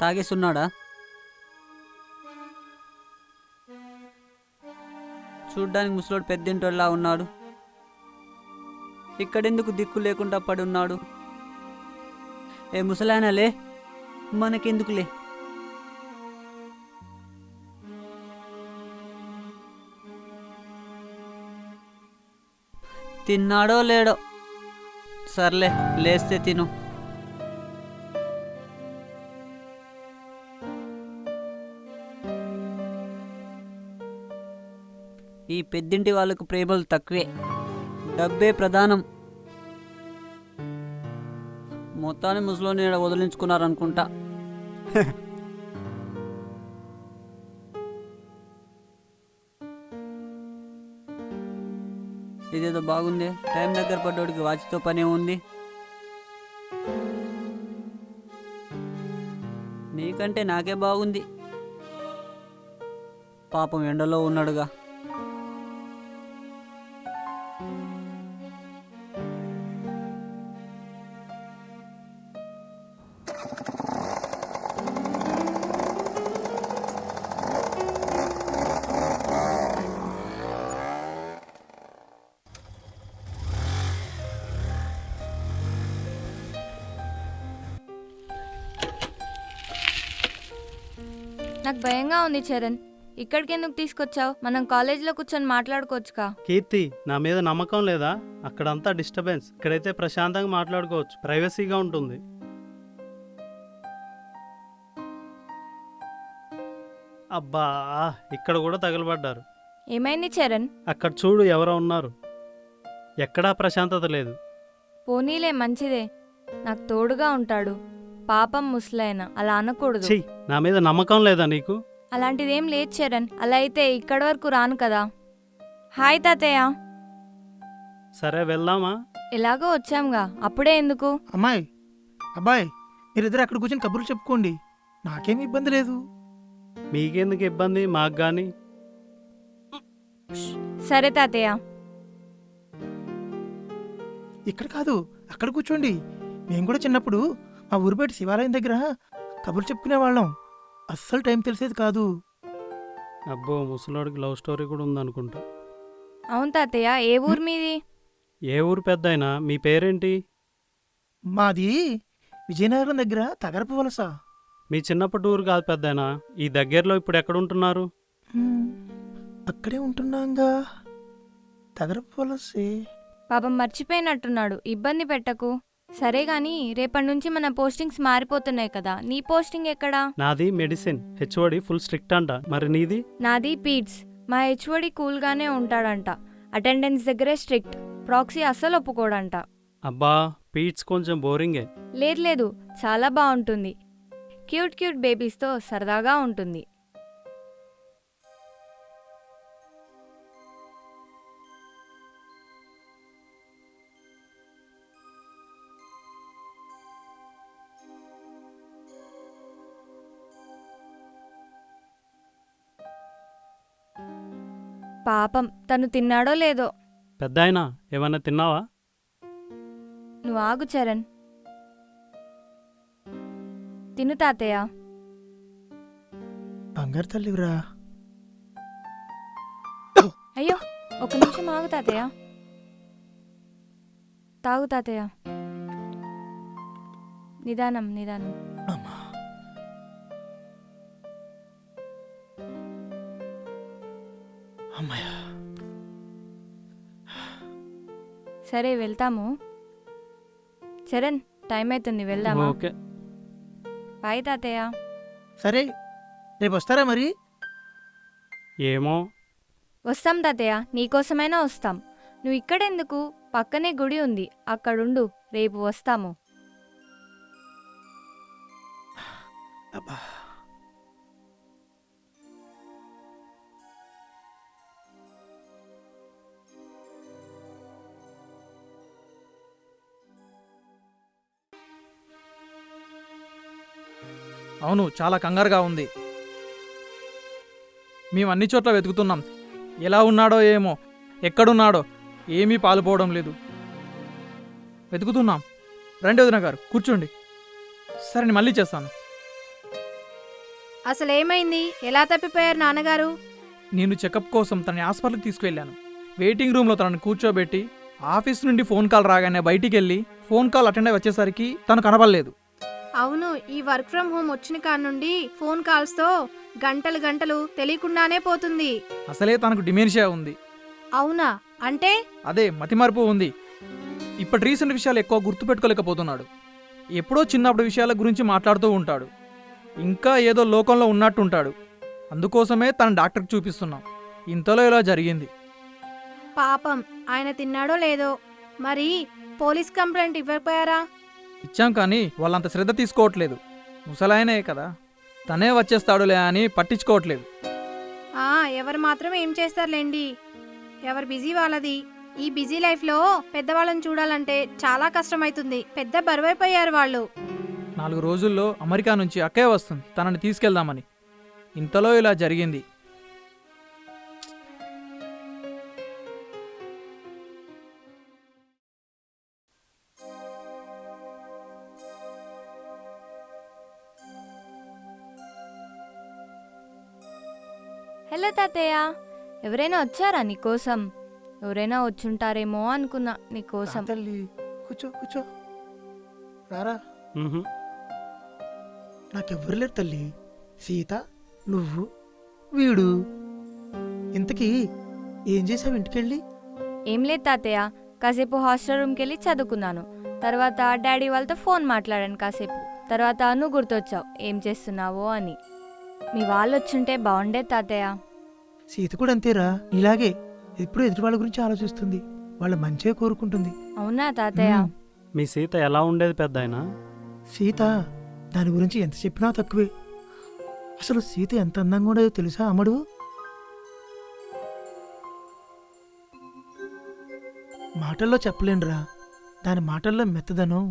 తాగేస్తున్నాడా? చూడ్డానికి ముసలోడు పెద్దింటోళ్ళలా ఉన్నాడు. ఇక్కడెందుకు దిక్కు లేకుండా పడి ఉన్నాడు? ఏ ముసలాయనలే, మనకెందుకులే. తిన్నాడో లేడో, సర్లే లేస్తే తిను. ఈ పెద్దింటి వాళ్ళకు ప్రేమలు తక్కువే, డబ్బే ప్రధానం. మొత్తాన్ని ముసలోని వదిలించుకున్నారనుకుంటా. ఇదేదో బాగుంది. టైం దగ్గర పడ్డోడికి వాచ్తో పనే ఉంది. నీకంటే నాకే బాగుంది. పాపం ఎండలో ఉన్నాడుగా. నాకు భయంగా ఉంది చరణ్. ఇక్కడికి ఎందుకు తీసుకొచ్చావు? మనం కాలేజీలో కూర్చొని మాట్లాడుకోవచ్చుగా. కీర్తి, నా మీద నమ్మకం లేదా? అక్కడంతా డిస్టర్బెన్స్, ఇక్కడైతే ప్రశాంతంగా మాట్లాడుకోవచ్చు, ప్రైవసీగా ఉంటుంది. అబ్బా, ఇక్కడ కూడా తగలబడ్డారు. ఏమైంది చరణ్? అక్కడ చూడు, ఎవరో ఉన్నారు. ఎక్కడా ప్రశాంతత లేదు. పోనీలే, మంచిదే. నాకు తోడుగా ఉంటాడు. పాపం ముసలాయన, అలా అనకూడదు. ఛీ, నా మీద నమ్మకం లేదా నీకు? అలాంటిదేం లేదు చరణ్. అలా అయితే ఇక్కడి వరకు రాను కదా. హాయ్ తాతయ్య. సరే, వెళ్దామా? ఎలాగో వచ్చాంగా, అప్పుడే ఎందుకు? అమ్మాయి, అబ్బాయి, మీరిద్దరు అక్కడ కూర్చొని కబుర్లు చెప్పుకోండి. నాకేమి ఇబ్బంది లేదు. మీకెందుకు ఇబ్బంది? మాకు గాని. సరే తాతయ్య. ఇక్కడ కాదు, అక్కడ కూర్చోండి. మేము కూడా చిన్నప్పుడు మా ఊరు బయట శివాలయం దగ్గర కబుర్లు చెప్పుకునేవాళ్ళం. అస్సలు టైం తెలిసేది కాదు. అబ్బో, ముసలోడికి లవ్ స్టోరీ కూడా ఉందనుకుంటా. అవును తాతయ్య. ఏ ఊరు మీది? ఏ ఊరు పెద్దయినా? మీ పేరేంటి? మాది విజయనగరం దగ్గర తగరపు వలస. మీ చిన్నప్పటి ఊరు కాదు పెద్దయినా. ఈ దగ్గరలో ఇప్పుడు ఎక్కడుంటున్నారు? అక్కడే ఉంటున్నాంగా, తగరపు వలసే. పాపం మర్చిపోయినట్టున్నాడు. ఇబ్బంది పెట్టకు. సరే గాని, రేపటి నుంచి మన పోస్టింగ్స్ మారిపోతున్నాయి కదా. నీ పోస్టింగ్ ఎక్కడా? నాది మెడిసిన్. హెచ్ఓడి ఫుల్ స్ట్రిక్ట్ అంట. మరి నీది? నాది పీడ్స్. మా హెచ్ఓడి కూల్గానే ఉంటాడంట. అటెండెన్స్ దగ్గరే స్ట్రిక్ట్. ప్రాక్సీ అస్సలు ఒప్పుకోడంట. అబ్బా, పీట్స్ కొంచెం బోరింగే. లేదు, చాలా బాగుంటుంది. క్యూట్ క్యూట్ బేబీస్తో సరదాగా ఉంటుంది. పాపం, తను తిన్నాడో లేదో. పెద్దాయనా, ఏమన్నా తిన్నావా? నువ్వు ఆగు చరణ్. తిను తాతయ్య. బంగారు తల్లివిరా. అయ్యో, ఒక నిమిషం ఆగు తాతయ్య. తాగు తాతయ్య. నిదానం నిదానం. అమ్మా, అమ్మాయ. సరే, వెళ్తాము. చరణ్, టైం అవుతుంది, వెళ్దామా? ఓకే. బాయ్ తాతయ్య. సరే, రేపు వస్తారా మరి? ఏమో. వస్తాం తాతయ్య, నీకోసమైనా వస్తాం. నువ్వు ఇక్కడెందుకు? పక్కనే గుడి ఉంది, అక్కడుండు. రేపు వస్తాము. అబ్బా, అవును, చాలా కంగారుగా ఉంది. మేము అన్ని చోట్ల వెతుకుతున్నాం. ఎలా ఉన్నాడో ఏమో, ఎక్కడున్నాడో ఏమీ పాలుపోవడం లేదు. వెతుకుతున్నాం. రండి వదిన గారు, కూర్చోండి. సరే, నేను మళ్ళీ చేస్తాను. అసలేమైంది? ఎలా తప్పిపోయారు నాన్నగారు? నేను చెకప్ కోసం తనని హాస్పిటల్కి తీసుకువెళ్ళాను. వెయిటింగ్ రూమ్లో తనని కూర్చోబెట్టి ఆఫీస్ నుండి ఫోన్ కాల్ రాగానే బయటికి వెళ్ళి ఫోన్ కాల్ అటెండ్ అయి వచ్చేసరికి తను కనబడలేదు. అవును, ఈ వర్క్ ఫ్రం హోమ్ వచ్చిన కాడ నుండి ఫోన్ కాల్స్తో గంటలు గంటలు తెలియకుండానే పోతుంది. అసలే తనకు డిమెన్షియా ఉంది. అవునా? అంటే అదే మతిమరుపు ఉంది. ఇప్పటి రీసెంట్ విషయాలు ఎక్కువ గుర్తుపెట్టుకోలేకపోతున్నాడు. ఎప్పుడో చిన్నప్పుడు విషయాల గురించి మాట్లాడుతూ ఉంటాడు. ఇంకా ఏదో లోకంలో ఉన్నట్టుంటాడు. అందుకోసమే తన డాక్టర్కి చూపిస్తున్నాం. ఇంతలో ఇలా జరిగింది. పాపం, ఆయన తిన్నాడో లేదో. మరి పోలీస్ కంప్లైంట్ ఇవ్వకపోయారా? ఇచ్చాం కానీ వాళ్ళంత శ్రద్ధ తీసుకోవట్లేదు. ముసలాయనే కదా, తనే వచ్చేస్తాడులే అని పట్టించుకోవట్లేదు. ఎవరు మాత్రం ఏం చేస్తారులేండి, ఎవరు బిజీ వాళ్ళది. ఈ బిజీ లైఫ్లో పెద్దవాళ్ళని చూడాలంటే చాలా కష్టమైతుంది. పెద్ద బరువైపోయారు వాళ్ళు. 4 రోజుల్లో అమెరికా నుంచి అక్కయ్య వస్తుంది తనని తీసుకెళ్దామని. ఇంతలో ఇలా జరిగింది. హలో తాతయ్య, ఎవరైనా వచ్చారా నీకోసం? ఎవరైనా వచ్చుంటారేమో అనుకున్నా నీకోసం. తల్లి కూర్చో కూర్చో, రారా. మ్హూ. నాకెవ్వరు లేరు తల్లి. సీత, నువ్వు, వీడు. ఇంతకీ ఏం చేసావు ఇంటికెళ్ళి? ఏం లేదు తాతయ్య, కాసేపు హాస్టల్ రూమ్కి వెళ్ళి చదువుకున్నాను. తర్వాత డాడీ వాళ్ళతో ఫోన్ మాట్లాడాను కాసేపు. తర్వాత నువ్వు గుర్తొచ్చావు ఏం చేస్తున్నావో అని. మీ వాళ్ళు వచ్చుంటే బాగుండే తాతయ్య. సీత కూడా అంతేరా, ఇలాగే ఎప్పుడు ఎదుటి వాళ్ళ గురించి ఆలోచిస్తుంది. వాళ్ళ మంచిగా కోరుకుంటుంది. అవునా తాతయ్య? మ్మ్. మీ సీత ఎలా ఉండేది పెద్దాయన? సీత, దాని గురించి ఎంత చెప్పినా తక్కువే. అసలు సీత ఎంత అందంగా ఉండేదో తెలుసా అమ్మడు? మాటల్లో చెప్పలేనురా. దాని మాటల్లో మెత్తదనం,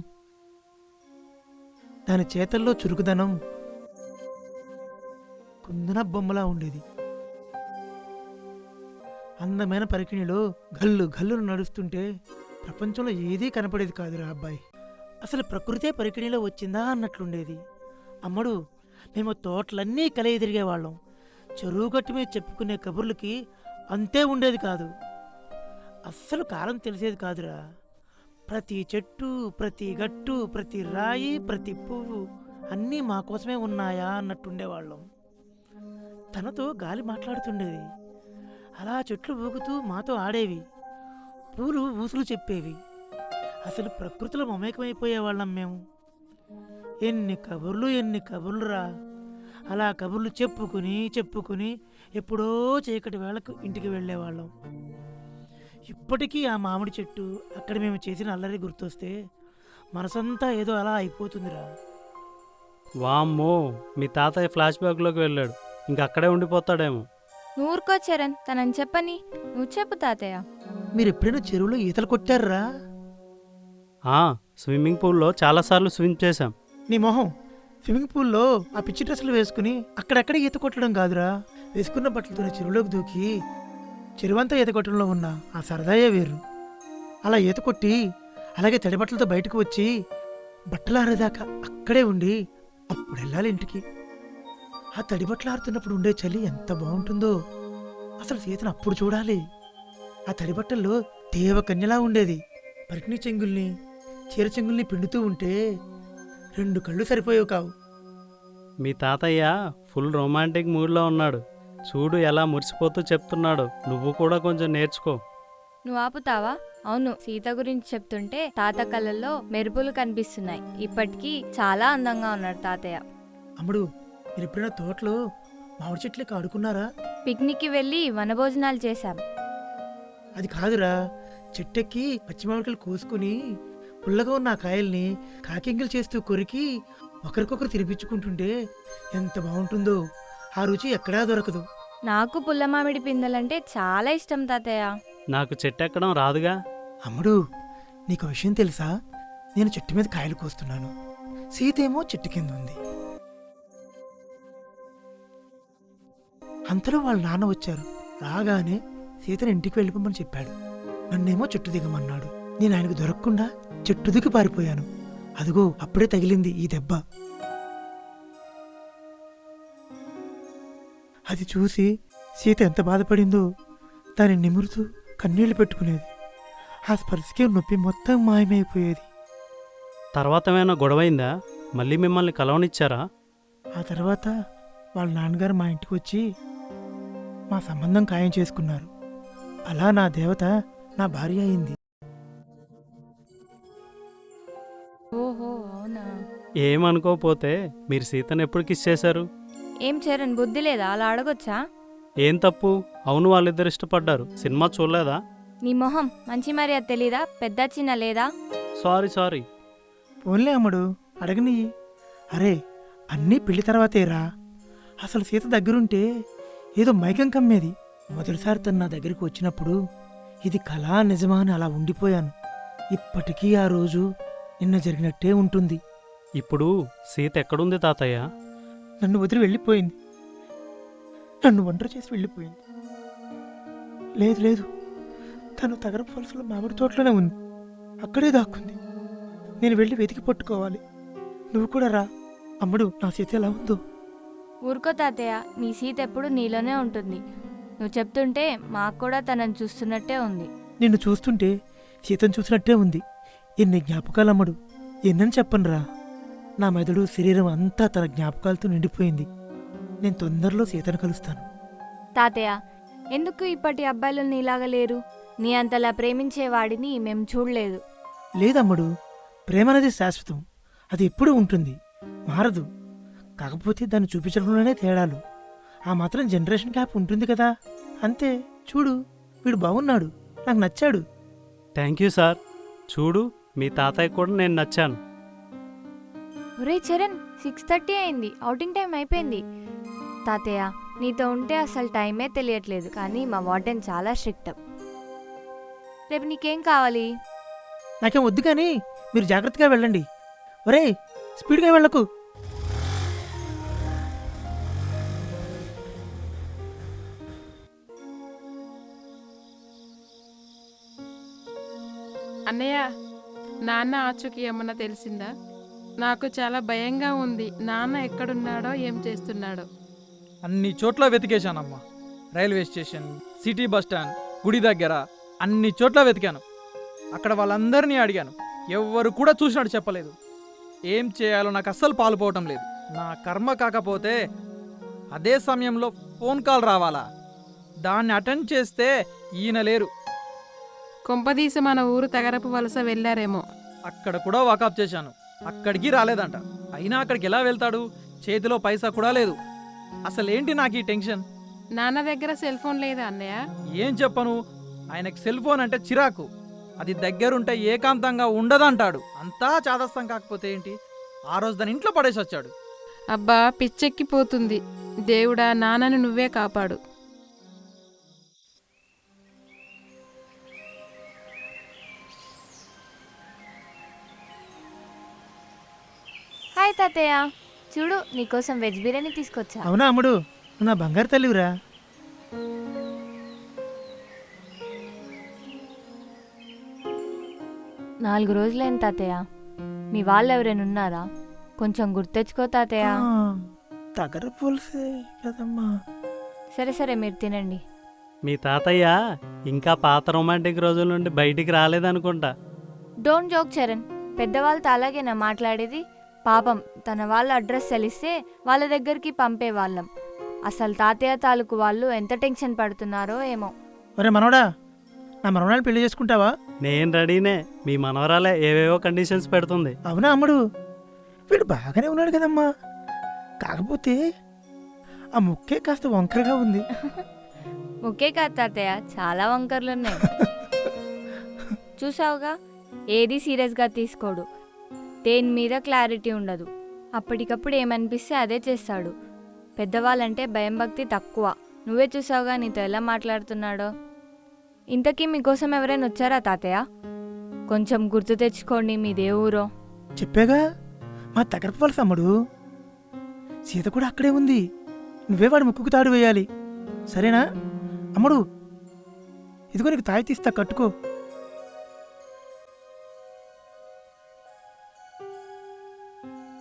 దాని చేతల్లో చురుకుదనం కుందన బొమ్మలా ఉండేది. అందమైన పరికిణిలో గల్లు గల్లును నడుస్తుంటే ప్రపంచంలో ఏదీ కనపడేది కాదురా అబ్బాయి. అసలు ప్రకృతే పరికిణిలో వచ్చిందా అన్నట్లుండేది. అమ్మడు, మేము తోటలన్నీ కలిగి తిరిగేవాళ్ళం. చెరువు గట్టు మీద చెప్పుకునే కబుర్లకి అంతే ఉండేది కాదు. అస్సలు కాలం తెలిసేది కాదురా. ప్రతి చెట్టు, ప్రతి గట్టు, ప్రతి రాయి, ప్రతి పువ్వు అన్నీ మా కోసమే ఉన్నాయా అన్నట్టుండేవాళ్ళం. తనతో గాలి మాట్లాడుతుండేది. అలా చెట్లు ఊగుతూ మాతో ఆడేవి. పూలు ఊసులు చెప్పేవి. అసలు ప్రకృతిలో మమేకమైపోయేవాళ్ళం మేము. ఎన్ని కబుర్లురా. అలా కబుర్లు చెప్పుకుని ఎప్పుడో చీకటి వేళకు ఇంటికి వెళ్ళేవాళ్ళం. ఇప్పటికీ ఆ మామిడి చెట్టు, అక్కడ మేము చేసిన అల్లరి గుర్తొస్తే మనసంతా ఏదో అలా అయిపోతుందిరా. వామ్మో, మీ తాతయ్య ఫ్లాష్ బ్యాక్లోకి వెళ్ళాడు. ఇంక అక్కడే ఉండిపోతాడేమో. నువ్వు ఊరుకో చరణ్, తనని చెప్పని. నువ్వు చెప్పు తాతయ్య. మీరు ఎప్పుడైనా చెరువులో ఈతలు కొట్టారా? స్విమ్మింగ్ పూల్లో చాలాసార్లు స్విమ్ చేశాం. నీ మొహం, స్విమ్మింగ్ పూల్లో ఆ పిచ్చి డ్రెస్సులు వేసుకుని అక్కడెక్కడ ఈత కొట్టడం కాదురా. వేసుకున్న బట్టలతోనే చెరువులోకి దూకి చెరువంతా ఈత కొట్టడంలో ఉన్న ఆ సరదాయే వేరు. అలా ఈత కొట్టి అలాగే తడి బట్టలతో బయటకు వచ్చి బట్టలు ఆరేదాకా అక్కడే ఉండి అప్పుడు వెళ్ళాలి ఇంటికి. ఆ తడి బట్టలు ఆరుతున్నప్పుడు ఉండే చలి ఎంత బాగుంటుందో. అసలు సీతను అప్పుడు చూడాలి. ఆ తడి బట్టల్లో దేవకన్యలా ఉండేది. పరికిణి చెంగుల్ని, చీర చెంగుల్ని పిండుతూ ఉంటే 2 కళ్ళు సరిపోయేవి కావు. మీ తాతయ్య ఫుల్ రొమాంటిక్ మూడ్లో ఉన్నాడు. చూడు ఎలా మురిసిపోతూ చెప్తున్నాడు. నువ్వు కూడా కొంచెం నేర్చుకో. నువ్వు ఆపుతావా? అవును, సీత గురించి చెప్తుంటే తాత కళ్ళల్లో మెరుపులు కనిపిస్తున్నాయి. ఇప్పటికీ చాలా అందంగా ఉన్నాడు తాతయ్య. అమ్ముడు, మీరు ఎప్పుడైనా తోటలో మామిడి చెట్లకి ఆడుకున్నారా? పిక్నిక్కి వెళ్ళి వనభోజనాలు చేశాం. అది కాదురా, చెట్టెక్కి పచ్చి మామిడికాయలు కోసుకుని పుల్లగా ఉన్న ఆ కాయల్ని కాకింగిలు చేస్తూ కొరికి ఒకరికొకరు తినిపించుకుంటుంటే ఎంత బాగుంటుందో. ఆ రుచి ఎక్కడా దొరకదు. నాకు పుల్ల మామిడి పిందెలంటే చాలా ఇష్టం తాతయ్య. నాకు చెట్టెక్కడం రాదుగా. అమ్ముడు, నీకు విషయం తెలుసా? నేను చెట్టు మీద కాయలు కోస్తున్నాను, సీతేమో చెట్టు కింద ఉంది. అంతలో వాళ్ళ నాన్న వచ్చారు. రాగానే సీతను ఇంటికి వెళ్ళిపోమని చెప్పాడు. నన్నేమో చెట్టు దిగమన్నాడు. నేను ఆయనకు దొరకకుండా చెట్టు దిగి పారిపోయాను. అదిగో అప్పుడే తగిలింది ఈ దెబ్బ. అది చూసి సీత ఎంత బాధపడిందో దాన్ని నిమురుతూ కన్నీళ్లు పెట్టుకునేది. ఆ స్పర్శకే నొప్పి మొత్తం మాయమైపోయేది. తర్వాత ఏమైనా గొడవైందా? మళ్ళీ మిమ్మల్ని కలవనిచ్చారా? ఆ తర్వాత వాళ్ళ నాన్నగారు మా ఇంటికి వచ్చి మా సంబంధం ఖాయం చేసుకున్నారు. అలా నా దేవత నా భార్య అయింది. ఓహో అవునా. ఏమనుకోపోతే మీరు సీతను ఎప్పుడు కిస్ చేశారు? ఏం చరణ్, బుద్ధి లేదా? అలా అడగొచ్చా? ఏం తప్పు? అవును, వాళ్ళిద్దరు ఇష్టపడ్డారు. సినిమా చూడలేదా? నీ మొహం మంచి మర్యాద తెలీదా? పెద్ద చిన్న లేదా? సారీ. పోన్లే అమ్మడు, అడగని. అరే, అన్నీ పెళ్లి తర్వాతేరా. అసలు సీత దగ్గరుంటే ఏదో మైకం కమ్మేది. మొదటిసారి తను నా దగ్గరికి వచ్చినప్పుడు ఇది కళా నిజమా అని అలా ఉండిపోయాను. ఇప్పటికీ ఆ రోజు నిన్న జరిగినట్టే ఉంటుంది. ఇప్పుడు సీత ఎక్కడుంది తాతయ్య? నన్ను వదిలి వెళ్ళిపోయింది. నన్ను ఒంటరి చేసి వెళ్ళిపోయింది. లేదు, తను తగరపు వలసలో మామిడి తోటలోనే ఉంది. అక్కడే దాక్కుంది. నేను వెళ్ళి వెతికి పట్టుకోవాలి. నువ్వు కూడా రా. అమ్మడు, నా సీత ఎలా ఉందో. ఊరుకో తాతయ్య, నీ సీత ఎప్పుడు నీలోనే ఉంటుంది. నువ్వు చెప్తుంటే మాకు కూడా తనని చూస్తున్నట్టే ఉంది. నిన్ను చూస్తుంటే సీతను చూసినట్టే ఉంది. ఎన్ని జ్ఞాపకాలు అమ్మడు, ఎన్నని చెప్పనురా. నా మెదడు శరీరం అంతా తన జ్ఞాపకాలతో నిండిపోయింది. నేను తొందరలో సీతను కలుస్తాను. తాతయ్య, ఎందుకు ఇప్పటి అబ్బాయిలు నీలాగా లేరు? నీ అంతలా ప్రేమించేవాడిని మేం చూడలేదు. లేదమ్మడు, ప్రేమ అనేది శాశ్వతం. అది ఎప్పుడూ ఉంటుంది, మారదు. కాకపోతే దాన్ని చూపించడంలోనే తేడాలు. ఆ మాత్రం జనరేషన్ గ్యాప్ ఉంటుంది కదా, అంతే. చూడు, వీడు బాగున్నాడు, నాకు నచ్చాడు. Thank you sir. చూడు, మీ తాతయ్య కూడా నేను నచ్చాను. ఒరే చరణ్, 6:30 అయింది, ఔటింగ్ టైం అయిపోయింది. తాతయ్య, నీతో ఉంటే అసలు టైమే తెలియట్లేదు. కానీ మా వార్డెన్ చాలా స్ట్రిక్ట్. రేపు నీకేం కావాలి? నాకేం వద్దు కానీ మీరు జాగ్రత్తగా వెళ్ళండి. ఒరే, స్పీడ్గా వెళ్ళకు. అన్నయ్య, నాన్న ఆచూకీ ఏమన్నా తెలిసిందా? నాకు చాలా భయంగా ఉంది. నాన్న ఎక్కడున్నాడో ఏం చేస్తున్నాడో. అన్ని చోట్ల వెతికేశానమ్మా. Railway station, city bus stand, గుడి దగ్గర అన్ని చోట్ల వెతికాను. అక్కడ వాళ్ళందరినీ అడిగాను. ఎవ్వరు కూడా చూసినట్టు చెప్పలేదు. ఏం చేయాలో నాకు అస్సలు పాలుపోవటం లేదు. నా కర్మ కాకపోతే అదే సమయంలో ఫోన్ కాల్ రావాలా? దాన్ని అటెండ్ చేస్తే ఈయన లేరు. కొంపదీసి మన ఊరు తగరపు వలస వెళ్ళారేమో. అక్కడ కూడా వాకప్ చేశాను. అక్కడికి రాలేదంట. అయినా అక్కడికి ఎలా వెళ్తాడు? చేతిలో పైసా కూడా లేదు. అసలేంటి నాకు ఈ టెన్షన్? నాన్న దగ్గర సెల్ ఫోన్ లేదా అన్నయ్య? ఏం చెప్పను, ఆయనకి సెల్ ఫోన్ అంటే చిరాకు. అది దగ్గరుంటే ఏకాంతంగా ఉండదంటాడు. అంతా చాదస్తం. కాకపోతే ఏంటి, ఆ రోజు దాని ఇంట్లో పడేసి వచ్చాడు. అబ్బా, పిచ్చెక్కిపోతుంది. దేవుడా, నాన్నని నువ్వే కాపాడు. హాయ్ తాతయ్య, చూడు నీకోసం వెజ్ బిర్యానీ తీసుకొచ్చా. అవునా అమ్ముడు, నువ్వు నా బంగారు తల్లివిరా. నాలుగు రోజులైంది తాతయ్య. మీ వాళ్ళు ఎవరైనా ఉన్నారా? కొంచెం గుర్తెచ్చుకో తాతయ్య. తగర పులుసే కదమ్మా. సరే మీరు తినండి. మీ తాతయ్య ఇంకా పాత రొమాంటిక్ రోజుల నుండి బయటికి రాలేదనుకుంటా. డోంట్ జోక్ చరణ్, పెద్దవాళ్ళతో అలాగేనా మాట్లాడేది? పాపం, తన వాళ్ళ అడ్రస్ తెలిస్తే వాళ్ళ దగ్గరికి పంపేవాళ్ళం. అసలు తాతయ్య తాలూకు వాళ్ళు ఎంత టెన్షన్ పడుతున్నారో ఏమో. ఒరే మనవడా, నా మనవరాలు పెళ్లి చేసుకుంటావా? నేను రెడీనే. మీ మనవరాలే ఏవేవో కండిషన్స్ పెడుతుంది. అవునా అమ్ముడు, వీడు బాగానే ఉన్నాడు కదమ్మా. కాకపోతే ఆ ముక్కే కాస్త వంకరగా ఉంది. ముఖ్య కాదు తాతయ్య, చాలా వంకర్లున్నాయి. చూసావుగా, ఏది సీరియస్గా తీసుకోడు. దేని మీద క్లారిటీ ఉండదు. అప్పటికప్పుడు ఏమనిపిస్తే అదే చేస్తాడు. పెద్దవాళ్ళంటే భయం భక్తి తక్కువ. నువ్వే చూసావుగా నీతో ఎలా మాట్లాడుతున్నాడో. ఇంతకీ మీకోసం ఎవరైనా వచ్చారా తాతయ్య? కొంచెం గుర్తు తెచ్చుకోండి, మీదే ఊరో. చెప్పాగా, మా తగరపు వలస అమ్ముడు. సీత కూడా అక్కడే ఉంది. నువ్వే వాడి ముక్కుకు తాడు వేయాలి, సరేనా అమ్ముడు? ఇదిగో నీకు తాయి తీస్తా, కట్టుకో.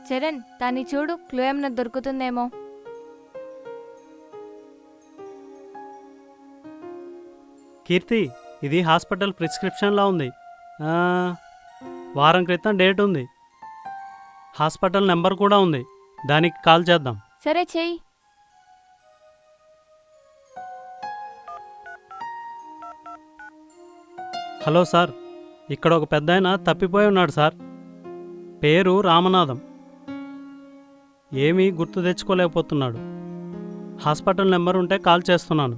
చరణ్, దాన్ని చూడు, క్లూ ఏమైనా దొరుకుతుందేమో. కీర్తి, ఇది హాస్పిటల్ ప్రిస్క్రిప్షన్లా ఉంది. ఆ, వారం క్రితం డేట్ ఉంది. హాస్పిటల్ నెంబర్ కూడా ఉంది, దానికి కాల్ చేద్దాం. సరే చెయ్యి. హలో సార్, ఇక్కడ ఒక పెద్దాయన తప్పిపోయి ఉన్నాడు సార్. పేరు రామనాథం. ఏమీ గుర్తు తెచ్చుకోలేకపోతున్నాడు. హాస్పిటల్ నెంబర్ ఉంటే కాల్ చేస్తున్నాను.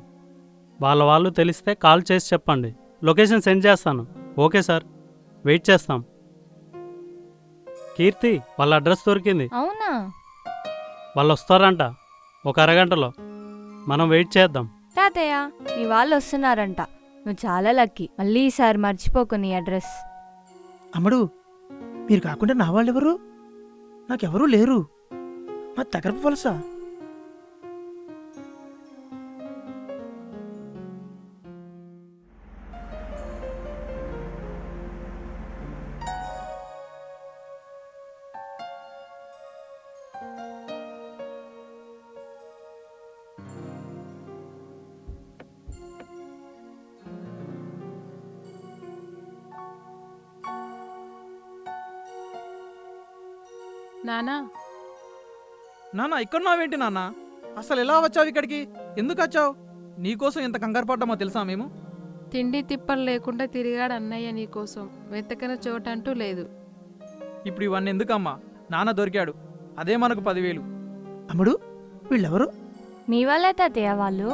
వాళ్ళు తెలిస్తే కాల్ చేసి చెప్పండి. లొకేషన్ సెండ్ చేస్తాను. ఓకే సార్, వెయిట్ చేస్తాం. కీర్తి, వాళ్ళ అడ్రస్ దొరికింది. అవునా? వాళ్ళు వస్తారంట ఒక అరగంటలో. మనం వెయిట్ చేద్దాం. తాతయ్య, మీ వాళ్ళు వస్తున్నారంట. నువ్వు చాలా లక్కీ. మళ్ళీ ఈసారి మర్చిపోకు నీ అడ్రస్. అమ్మడు, మీరు కాకుండా నా వాళ్ళెవరు? నాకెవరూ లేరు. మా తగరపు వలస. నానా, నాన్న ఇక్కడ నావేంటి నాన్న? అసలు ఎలా వచ్చావు ఇక్కడికి? ఎందుకు వచ్చావు? నీకోసం ఎంత కంగారు పడ్డామో తెలుసా మేము? తిండి తిప్పలు లేకుండా తిరిగాడు అన్నయ్య నీకోసం. వెతకని చోటంటూ లేదు. ఇప్పుడు ఇవన్నీ ఎందుకమ్మా? నాన్న దొరికాడు, అదే మనకు 10,000. అమ్మడు, వీళ్ళెవరు? మీ వాళ్ళే తాతయ్య వాళ్ళు.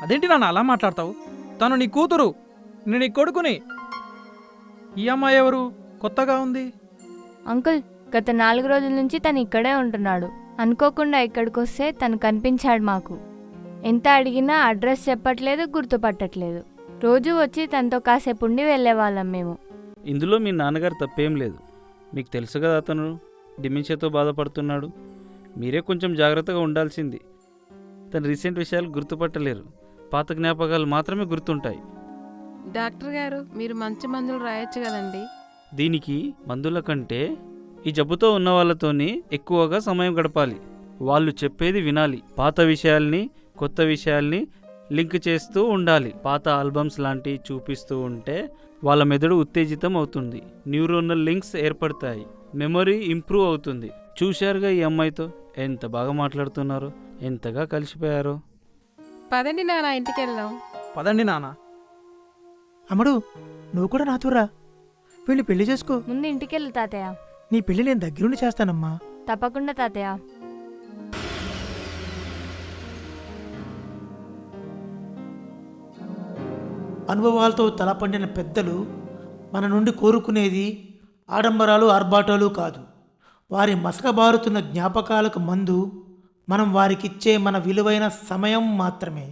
అదేంటి నాన్న అలా మాట్లాడతావు? తను నీ కూతురు, నేను నీ కొడుకుని. ఈ అమ్మాయి ఎవరు? కొత్తగా ఉంది. అంకుల్, గత 4 రోజుల నుంచి తను ఇక్కడే ఉంటున్నాడు. అనుకోకుండా ఇక్కడికి వస్తే తను కనిపించాడు మాకు. ఎంత అడిగినా అడ్రస్ చెప్పట్లేదు, గుర్తుపట్టట్లేదు. రోజు వచ్చి తనతో కాసేపు ఉండి వెళ్ళేవాళ్ళం మేము. ఇందులో మీ నాన్నగారు తప్పేం లేదు. మీకు తెలుసు కదా, అతను డిమెన్షియాతో బాధపడుతున్నాడు. మీరే కొంచెం జాగ్రత్తగా ఉండాల్సింది. తన రీసెంట్ విషయాలు గుర్తుపట్టలేరు. పాత జ్ఞాపకాలు మాత్రమే గుర్తుంటాయి. డాక్టర్ గారు, మీరు మంచి మందులు రాయొచ్చు కదండి. దీనికి మందుల కంటే ఈ జబ్బుతో ఉన్న వాళ్ళతోని ఎక్కువగా సమయం గడపాలి. వాళ్ళు చెప్పేది వినాలి. పాత విషయాల్ని కొత్త విషయాల్ని లింక్ చేస్తూ ఉండాలి. పాత ఆల్బమ్స్ లాంటివి చూపిస్తూ ఉంటే వాళ్ళ మెదడు ఉత్తేజితం అవుతుంది. న్యూరోనల్ లింక్స్ ఏర్పడతాయి. మెమరీ ఇంప్రూవ్ అవుతుంది. చూశారుగా ఈ అమ్మాయితో ఎంత బాగా మాట్లాడుతున్నారో, ఎంతగా కలిసిపోయారో. పదండి నాన్న, ఇంటికి వెళ్దాం. పదండి నాన్న. అమ్మడు, నువ్వు కూడా నాతో రా. వీళ్ళని పెళ్లి చేసుకో. ముందు ఇంటికెళ్ళు తాతయ్య. నీ పెళ్లి నేను దగ్గరుండి చేస్తానమ్మా. తప్పకుండా తాతయ్య. అనుభవాలతో తలపండిన పెద్దలు మన నుండి కోరుకునేది ఆడంబరాలు, ఆర్భాటాలు కాదు. వారి మసకబారుతున్న జ్ఞాపకాలకు మందు మనం వారికిచ్చే మన విలువైన సమయం మాత్రమే.